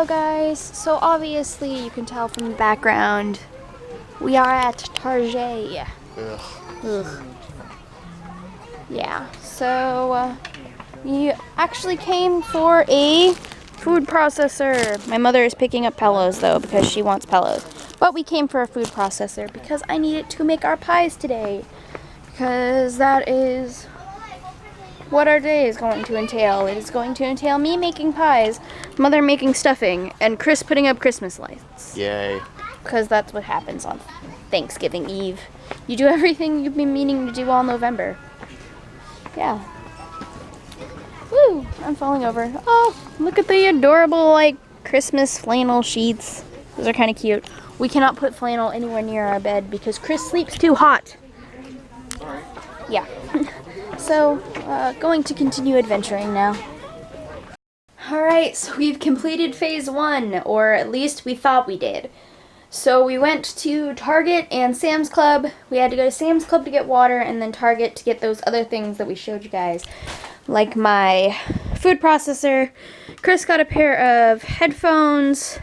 Hello guys, so obviously you can tell from the background, we are at Target. Ugh. Yeah, so we actually came for a food processor. My mother is picking up pillows though because she wants pillows. But we came for a food processor because I need it to make our pies today. Because that is what our day is going to entail. It is going to entail me making pies, Mother making stuffing, and Chris putting up Christmas lights. Yay. Because that's what happens on Thanksgiving Eve. You do everything you've been meaning to do all November. Yeah. Woo! I'm falling over. Oh, look at the adorable, Christmas flannel sheets. Those are kind of cute. We cannot put flannel anywhere near our bed because Chris sleeps too hot. Yeah. So, going to continue adventuring now. Alright, so we've completed phase 1, or at least we thought we did. So we went to Target and Sam's Club. We had to go to Sam's Club to get water, and then Target to get those other things that we showed you guys. Like my food processor. Chris got a pair of headphones.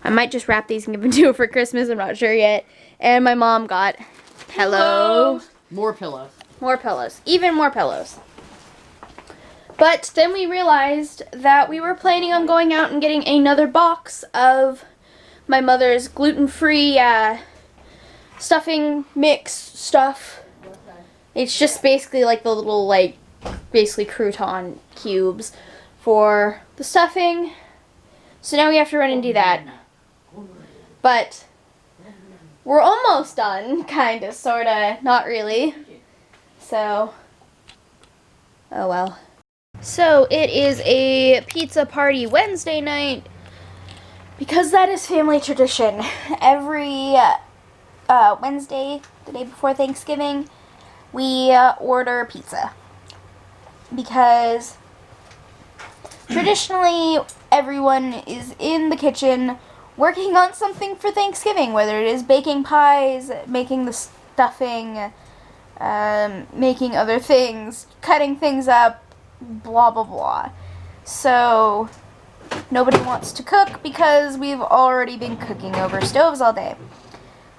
I might just wrap these and give them to her for Christmas, I'm not sure yet. And my mom got pillows. More pillows. More pillows. Even more pillows. But then we realized that we were planning on going out and getting another box of my mother's gluten-free stuffing mix stuff. It's just basically like the little, basically crouton cubes for the stuffing. So now we have to run and do that. But we're almost done, kinda, sorta, not really. So, oh well. So it is a pizza party Wednesday night because that is family tradition. Every Wednesday, the day before Thanksgiving, we order pizza because traditionally everyone is in the kitchen working on something for Thanksgiving, whether it is baking pies, making the stuffing, making other things, cutting things up, blah blah blah. So nobody wants to cook because we've already been cooking over stoves all day.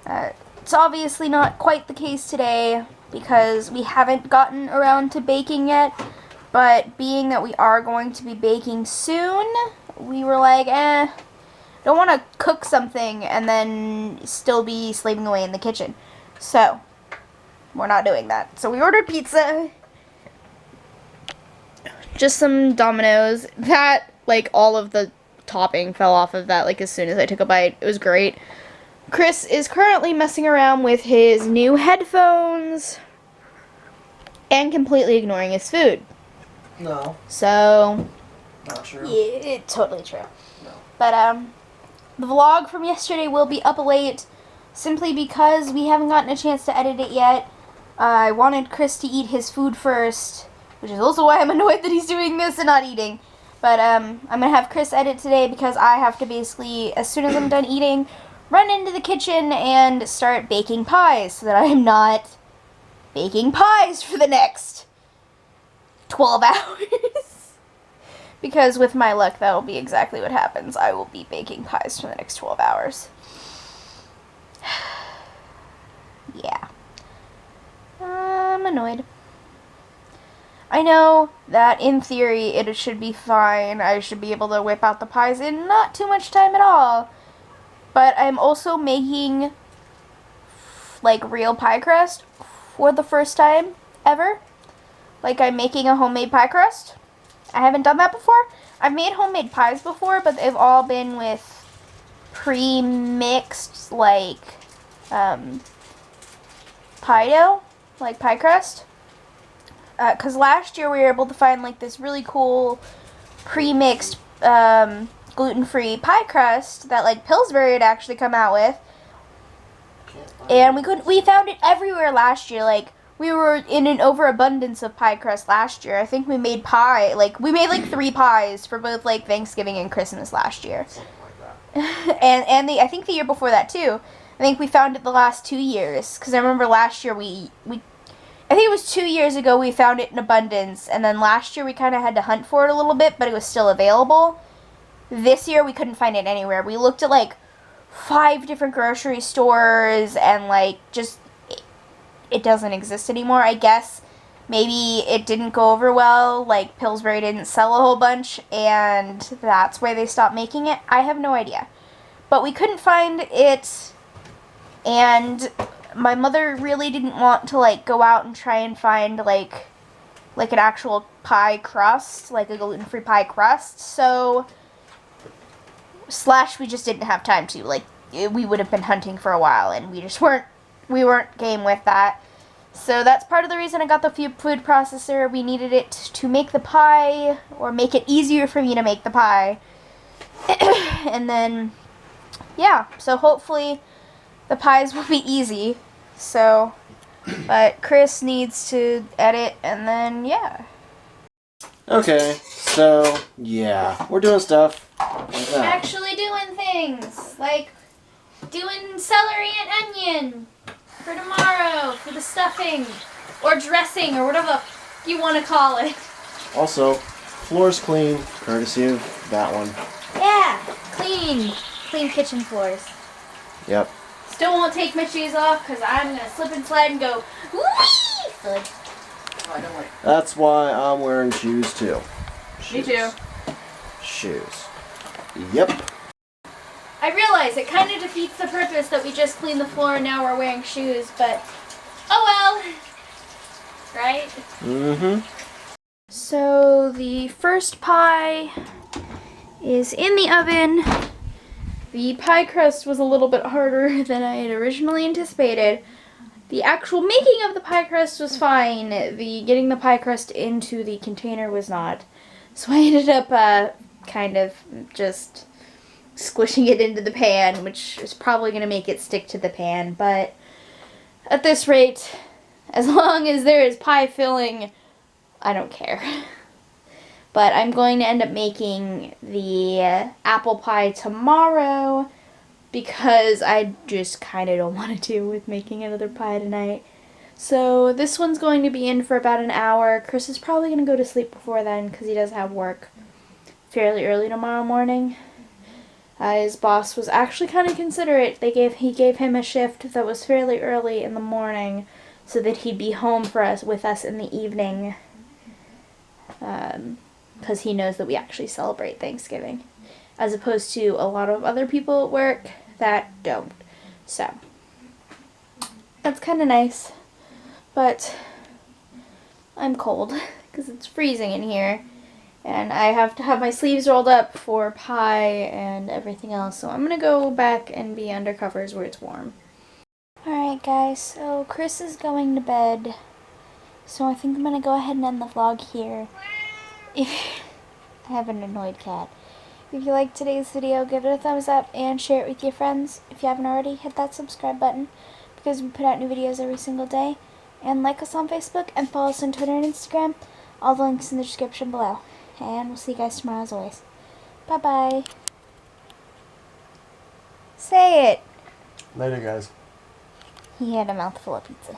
It's obviously not quite the case today because we haven't gotten around to baking yet, but being that we are going to be baking soon, we were like, don't want to cook something and then still be slaving away in the kitchen. So we're not doing that. So we ordered pizza. Just some Domino's. That, all of the topping fell off of that, as soon as I took a bite. It was great. Chris is currently messing around with his new headphones and completely ignoring his food. No. So, Not true. yeah, totally true. No. But, the vlog from yesterday will be up late simply because we haven't gotten a chance to edit it yet. I wanted Chris to eat his food first, which is also why I'm annoyed that he's doing this and not eating. But I'm going to have Chris edit today because I have to basically, as soon as I'm done eating, run into the kitchen and start baking pies so that I am not baking pies for the next 12 hours. Because with my luck, that will be exactly what happens. I will be baking pies for the next 12 hours. Yeah. I'm annoyed. I know that in theory it should be fine. I should be able to whip out the pies in not too much time at all. But I'm also making real pie crust for the first time ever. I'm making a homemade pie crust. I haven't done that before. I've made homemade pies before, but they've all been with pre-mixed pie dough, pie crust. Because last year we were able to find this really cool pre-mixed gluten-free pie crust that Pillsbury had actually come out with, and we found it everywhere last year. We were in an overabundance of pie crust last year. I think we made pie we made 3 pies for both Thanksgiving and Christmas last year. and I think the year before that too. I think we found it the last 2 years because I remember last year I think it was 2 years ago we found it in abundance, and then last year we kind of had to hunt for it a little bit, but it was still available. This year we couldn't find it anywhere. We looked at like 5 different grocery stores and like just it doesn't exist anymore. I guess maybe it didn't go over well, like Pillsbury didn't sell a whole bunch and that's why they stopped making it. I have no idea. But we couldn't find it, and my mother really didn't want to like go out and try and find like an actual pie crust, like a gluten-free pie crust. So / we just didn't have time to. Like we would have been hunting for a while and we weren't game with that. So that's part of the reason I got the food processor. We needed it to make the pie or make it easier for me to make the pie. And then yeah, so hopefully the pies will be easy. So, but Chris needs to edit and then, yeah. Okay, so, yeah, we're doing stuff. Like that. Actually doing things, like doing celery and onion for tomorrow, for the stuffing, or dressing, or whatever you want to call it. Also, floor's clean, courtesy of that one. Yeah, clean kitchen floors. Yep. Still won't take my shoes off because I'm going to slip and slide and go, whee! Good. Oh, don't worry. That's why I'm wearing shoes too. Me too. Shoes. Yep. I realize it kind of defeats the purpose that we just cleaned the floor and now we're wearing shoes, but oh well. Right? Mm-hmm. So the first pie is in the oven. The pie crust was a little bit harder than I had originally anticipated. The actual making of the pie crust was fine. The getting the pie crust into the container was not. So I ended up kind of just squishing it into the pan, which is probably going to make it stick to the pan. But at this rate, as long as there is pie filling, I don't care. But I'm going to end up making the apple pie tomorrow because I just kind of don't want to deal with making another pie tonight. So this one's going to be in for about an hour. Chris is probably going to go to sleep before then because he does have work fairly early tomorrow morning. His boss was actually kind of considerate. He gave him a shift that was fairly early in the morning so that he'd be home with us in the evening. Because he knows that we actually celebrate Thanksgiving, as opposed to a lot of other people at work that don't. So, that's kind of nice, but I'm cold because it's freezing in here, and I have to have my sleeves rolled up for pie and everything else, so I'm going to go back and be under covers where it's warm. Alright guys, so Chris is going to bed, so I think I'm going to go ahead and end the vlog here. I have an annoyed cat. If you liked today's video, give it a thumbs up and share it with your friends. If you haven't already, hit that subscribe button because we put out new videos every single day. And like us on Facebook and follow us on Twitter and Instagram. All the links in the description below. And we'll see you guys tomorrow as always. Bye-bye. Say it. Later, guys. He had a mouthful of pizza.